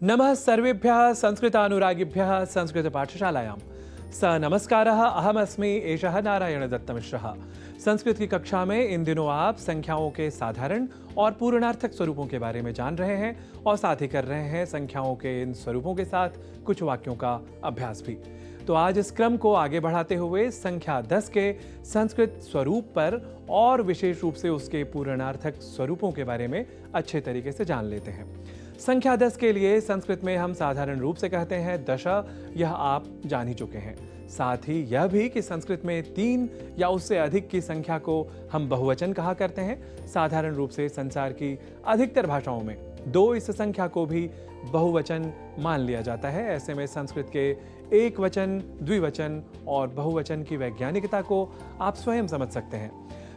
नमः सर्वेभ्यः संस्कृतानुरागिभ्यः संस्कृतपाठशालायां नमस्कारः। अहमस्मि एषः नारायणदत्तमिश्रः। संस्कृत की कक्षा में इन दिनों आप संख्याओं के साधारण और पूर्णार्थक स्वरूपों के बारे में जान रहे हैं और साथ ही कर रहे हैं संख्याओं के इन स्वरूपों के साथ कुछ वाक्यों का अभ्यास भी। तो आज इस क्रम को आगे बढ़ाते हुए संख्या 10 के संस्कृत स्वरूप पर और विशेष रूप से उसके पूर्णार्थक स्वरूपों के बारे में अच्छे तरीके से जान लेते हैं। संख्या 10 के लिए संस्कृत में हम साधारण रूप से कहते हैं दश, यह आप जान ही चुके हैं। साथ ही यह भी कि संस्कृत में 3 या उससे अधिक की संख्या को हम बहुवचन कहा करते हैं। साधारण रूप से संसार की अधिकतर भाषाओं में 2 इस संख्या को भी बहुवचन मान लिया जाता है। ऐसे में संस्कृत के एक वचन, द्विवचन और बहुवचन की वैज्ञानिकता को आप स्वयं समझ सकते हैं।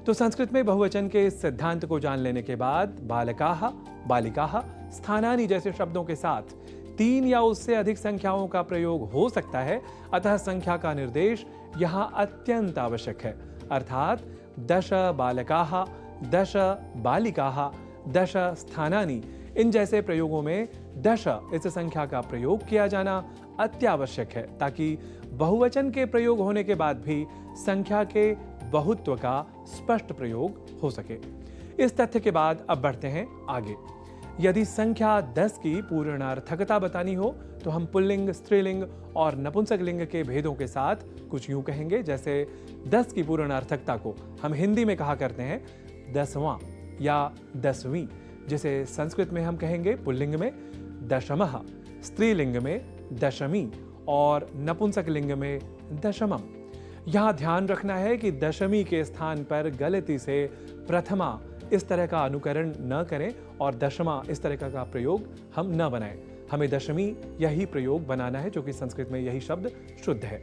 तो संस्कृत में बहुवचन के सिद्धांत को जान लेने के बाद बालकाः, बालिकाः, स्थानानि जैसे शब्दों के साथ 3 या उससे अधिक संख्याओं का प्रयोग हो सकता है। अतः संख्या का निर्देश यहाँ अत्यंत आवश्यक है। अर्थात दश बालकाः, दश बालिकाः, दश स्थानानि, इन जैसे प्रयोगों में दश इस संख्या का प्रयोग किया जाना अत्यावश्यक है, ताकि बहुवचन के प्रयोग होने के बाद भी संख्या के बहुत्व का स्पष्ट प्रयोग हो सके। इस तथ्य के बाद अब बढ़ते हैं आगे। यदि संख्या 10 की पूर्णार्थकता बतानी हो तो हम पुल्लिंग, स्त्रीलिंग और नपुंसकलिंग के भेदों के साथ कुछ यूं कहेंगे। जैसे 10 की पूर्णार्थकता को हम हिंदी में कहा करते हैं दसवां या दसवीं, जिसे संस्कृत में हम कहेंगे पुल्लिंग में दशमः, स्त्रीलिंग में दशमी और नपुंसकलिंग में दशमम। यहाँ ध्यान रखना है कि दशमी के स्थान पर गलती से प्रथमा इस तरह का अनुकरण न करें और दशमा इस तरह का प्रयोग हम न बनाएं। हमें दशमी यही प्रयोग बनाना है, जो कि संस्कृत में यही शब्द शुद्ध है।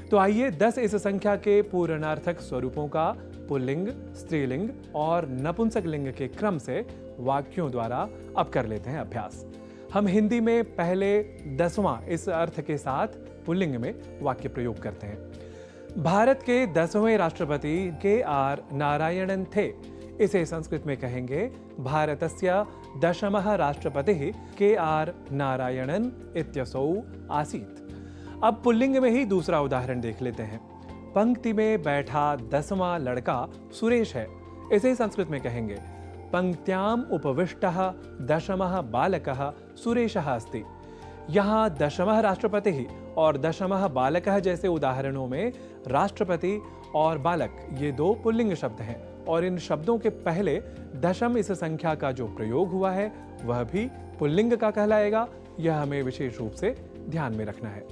तो आइए 10 इस संख्या के पूर्णार्थक स्वरूपों का पुल्लिंग, स्त्रीलिंग और नपुंसकलिंग के क्रम से वाक्यों द्वारा अब कर लेते हैं अभ्यास। हम हिंदी में पहले दसवां इस अर्थ के साथ पुल्लिंग में वाक्य प्रयोग करते हैं। भारत के 10वें राष्ट्रपति KR नारायणन थे। इसे संस्कृत में कहेंगे भारतस्य दशमः राष्ट्रपतिः KR नारायणन इत्यसौ आसीत्। अब पुल्लिंग में ही दूसरा उदाहरण देख लेते हैं। पंक्ति में बैठा 10वां लड़का सुरेश है। इसे संस्कृत में कहेंगे पंक्त्याम उपविष्टः दशमः बालकः सुरेशः अस्ति। यहाँ दशमः राष्ट्रपतिः और दशमः बालकः जैसे उदाहरणों में राष्ट्रपति और बालक ये 2 पुल्लिंग शब्द हैं और इन शब्दों के पहले दशम इस संख्या का जो प्रयोग हुआ है वह भी पुल्लिंग का कहलाएगा। यह हमें विशेष रूप से ध्यान में रखना है।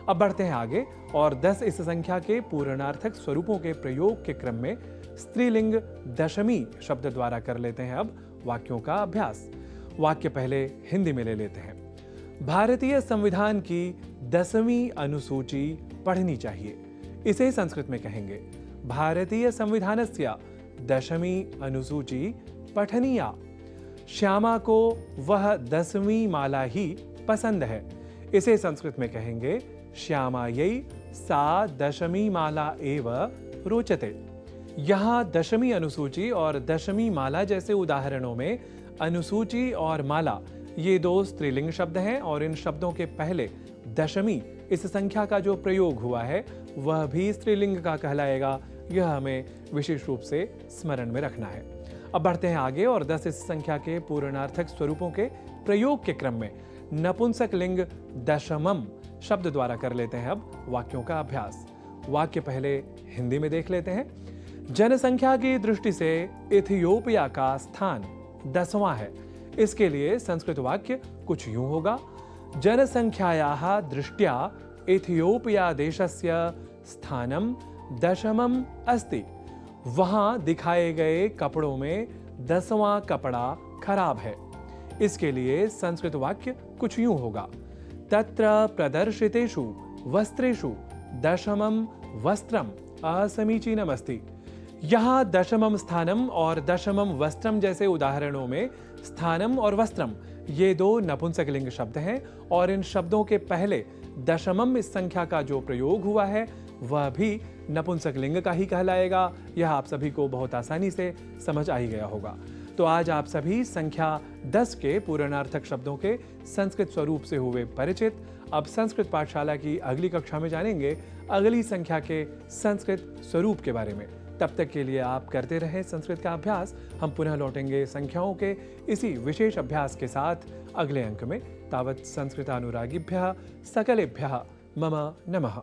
अब बढ़ते हैं आगे और 10 इस संख्या के पूर्णार्थक स्वरूपों के प्रयोग के क्रम में स्त्रीलिंग दशमी शब्द द्वारा कर लेते हैं अब वाक्यों का अभ्यास। वाक्य पहले हिंदी में ले लेते हैं। भारतीय संविधान की 10वीं अनुसूची पढ़नी चाहिए। इसे संस्कृत में कहेंगे भारतीय संविधानस्य 10वीं अनुसूची पठनीया। श्यामा को वह 10वीं माला ही पसंद है। इसे संस्कृत में कहेंगे श्यामायै सा 10वीं माला एव रोचते। यहाँ दशमी अनुसूची और दशमी माला जैसे उदाहरणों में अनुसूची और माला ये 2 स्त्रीलिंग शब्द हैं और इन शब्दों के पहले दशमी इस संख्या का जो प्रयोग हुआ है वह भी स्त्रीलिंग का कहलाएगा। यह हमें विशेष रूप से स्मरण में रखना है। अब बढ़ते हैं आगे और 10 इस संख्या के पूर्णार्थक स्वरूपों के प्रयोग के क्रम में नपुंसकलिंग दशमम शब्द द्वारा कर लेते हैं अब वाक्यों का अभ्यास। वाक्य पहले हिंदी में देख लेते हैं। जनसंख्या की दृष्टि से इथियोपिया का स्थान 10वां है। इसके लिए संस्कृत वाक्य कुछ यूं होगा जनसंख्यायाः दृष्ट्या इथियोपिया देशस्य स्थानम दशमम अस्ति। वहां दिखाए गए कपड़ों में 10वां कपड़ा खराब है। इसके लिए संस्कृत वाक्य कुछ यूं होगा तत्र प्रदर्शितेषु वस्त्रेषु दशमम वस्त्रम असमीचीनम अस्ति। यहाँ दशमम स्थानम और दशमम वस्त्रम जैसे उदाहरणों में स्थानम और वस्त्रम ये 2 नपुंसकलिंग शब्द हैं और इन शब्दों के पहले दशमम इस संख्या का जो प्रयोग हुआ है वह भी नपुंसकलिंग का ही कहलाएगा। यह आप सभी को बहुत आसानी से समझ आ ही गया होगा। तो आज आप सभी संख्या 10 के पूर्णार्थक शब्दों के संस्कृत स्वरूप से हुए परिचित। अब संस्कृत पाठशाला की अगली कक्षा में जानेंगे अगली संख्या के संस्कृत स्वरूप के बारे में। तब तक के लिए आप करते रहें संस्कृत का अभ्यास। हम पुनः लौटेंगे संख्याओं के इसी विशेष अभ्यास के साथ अगले अंक में। तावत् संस्कृतानुरागिभ्यः सकलेभ्यः मम नमः।